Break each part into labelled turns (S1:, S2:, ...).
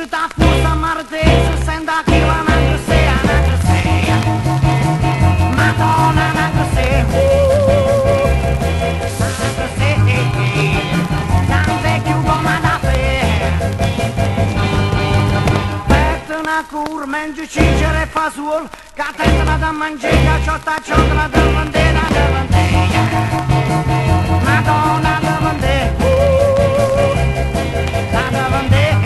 S1: da forza Marte, 60 kg una grosseia, Madonna una grosseia, tante più come da fe. Pette una cur, mangi cicere e fa suol, catena da mangiare, ciotta ciotta da bandera, Madonna da bandera, da bandera,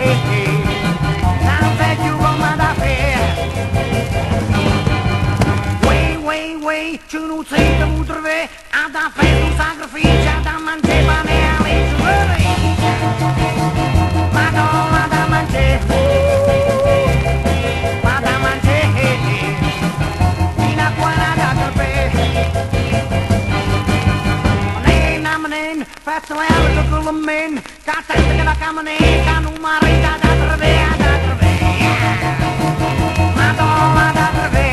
S1: tante più come da fe. Way, ce nu ții de mutrve, a da fe un sacrificio, a da mangiare pane alle giurări. Madonna da mangiare, ma da mangiare, fino a quando da călpe. Manen, faccio le altre con la men, ca tante che la camane, ca nu marita da trve, Madonna da trve.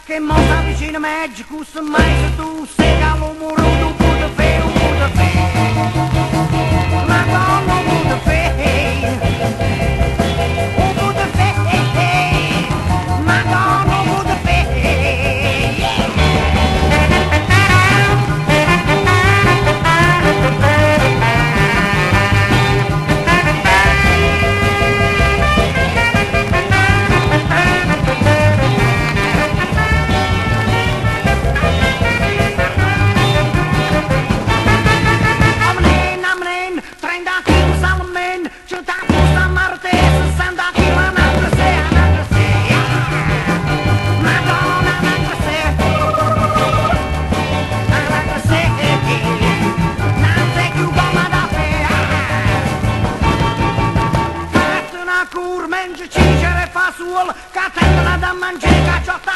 S1: Che mossa vicino a me, custa mai se tu sei calomuro, tu puoi fare un po' di fe. Madonna, un po' di fe. Un po' di fe. Madonna, un po' di fe. Mangi cicere fa suol, catena da mangiare, cacciota,